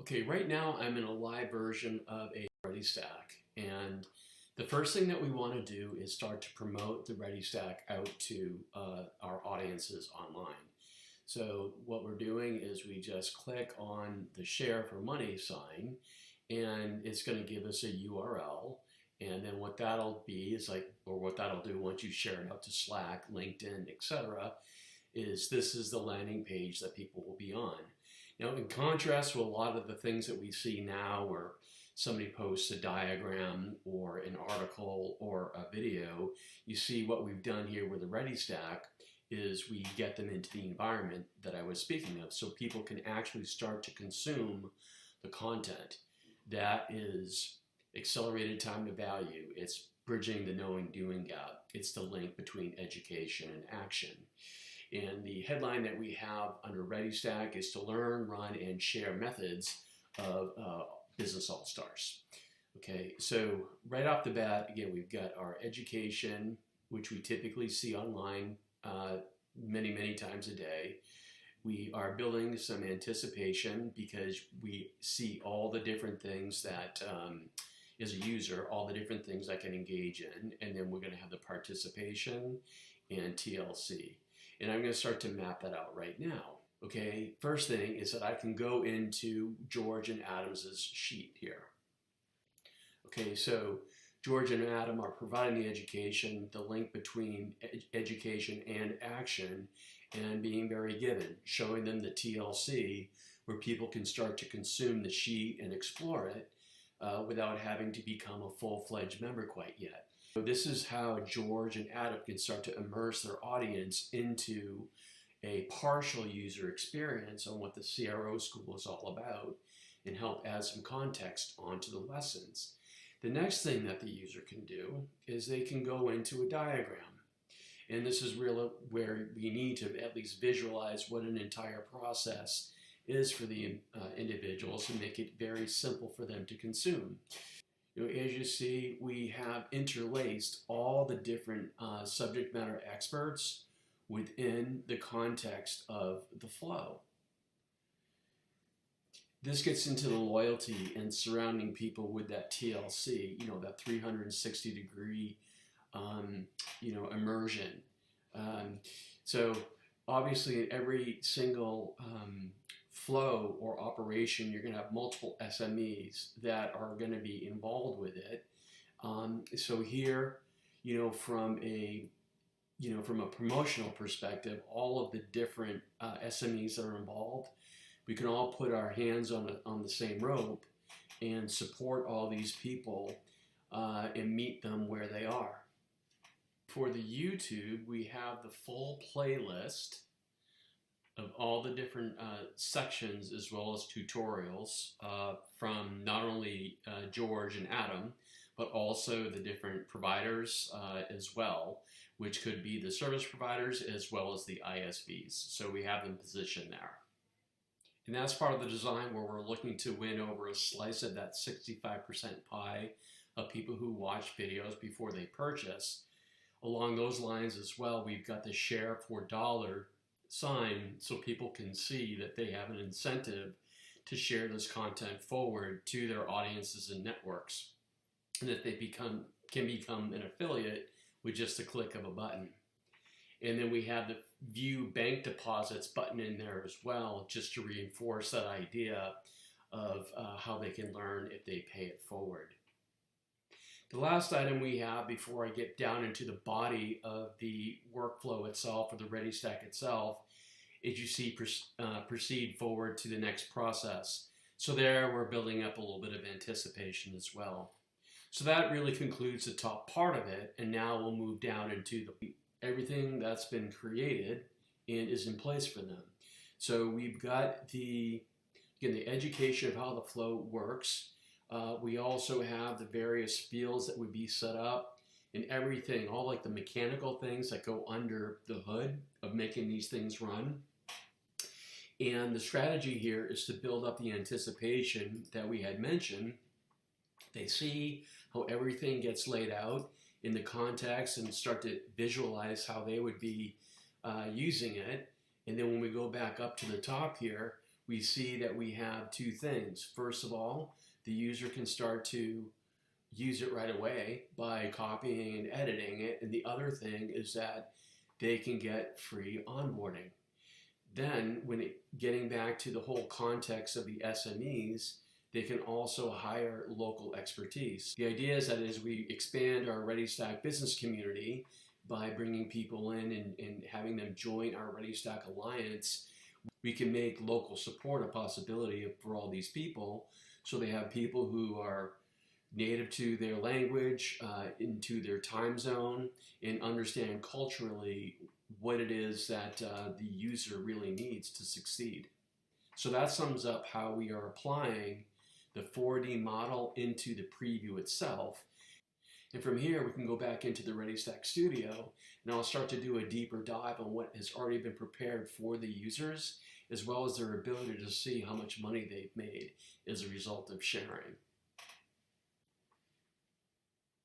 Okay, right now I'm in a live version of a ReadyStack, and the first thing that we want to do is start to promote the ReadyStack out to our audiences online. So what we're doing is we just click on the share for money sign, and it's going to give us a URL. And then what that'll be is what that'll do once you share it out to Slack, LinkedIn, etc., is this is the landing page that people will be on. Now, in contrast to a lot of the things that we see now where somebody posts a diagram or an article or a video, you see what we've done here with the ReadyStack is we get them into the environment that I was speaking of so people can actually start to consume the content. That is accelerated time to value. It's bridging the knowing doing gap. It's the link between education and action. And the headline that we have under ReadyStack is to learn, run, and share methods of business all-stars. Okay, so right off the bat, again, we've got our education, which we typically see online many, many times a day. We are building some anticipation because we see all the different things that, as a user, all the different things I can engage in. And then we're going to have the participation and TLC. And I'm going to start to map that out right now. Okay, first thing is that I can go into George and Adam's sheet here. Okay, so George and Adam are providing the education, the link between education and action, and being very given, showing them the TLC where people can start to consume the sheet and explore it without having to become a full-fledged member quite yet. So this is how George and Adam can start to immerse their audience into a partial user experience on what the CRO school is all about and help add some context onto the lessons. The next thing that the user can do is they can go into a diagram. And this is really where we need to at least visualize what an entire process is for the individuals and make it very simple for them to consume. As you see, we have interlaced all the different subject matter experts within the context of the flow. This gets into the loyalty and surrounding people with that TLC, that 360-degree, immersion. So obviously in every single flow or operation, you're going to have multiple SMEs that are going to be involved with it. So here, from a promotional perspective, all of the different SMEs that are involved, we can all put our hands on the same rope and support all these people and meet them where they are. For the YouTube, we have the full playlist of all the different sections as well as tutorials from not only George and Adam, but also the different providers as well, which could be the service providers as well as the ISVs. So we have them positioned there. And that's part of the design where we're looking to win over a slice of that 65% pie of people who watch videos before they purchase. Along those lines as well, we've got the share for dollar sign so people can see that they have an incentive to share this content forward to their audiences and networks, and that they can become an affiliate with just a click of a button. And then we have the view bank deposits button in there as well, just to reinforce that idea of how they can learn if they pay it forward. The last item we have before I get down into the body of the workflow itself or the ReadyStack itself is you see proceed forward to the next process. So there we're building up a little bit of anticipation as well. So that really concludes the top part of it, and now we'll move down into everything that's been created and is in place for them. So we've got the education of how the flow works. We also have the various fields that would be set up and everything, all like the mechanical things that go under the hood of making these things run. And the strategy here is to build up the anticipation that we had mentioned. They see how everything gets laid out in the context and start to visualize how they would be using it. And then when we go back up to the top here, we see that we have two things. First of all, the user can start to use it right away by copying and editing it. And the other thing is that they can get free onboarding. Then, getting back to the whole context of the SMEs, they can also hire local expertise. The idea is that as we expand our ReadyStack business community by bringing people in and having them join our ReadyStack Alliance, we can make local support a possibility for all these people. So they have people who are native to their language, into their time zone, and understand culturally what it is that the user really needs to succeed. So that sums up how we are applying the 4D model into the preview itself. And from here, we can go back into the ReadyStack Studio, and I'll start to do a deeper dive on what has already been prepared for the users, as well as their ability to see how much money they've made as a result of sharing.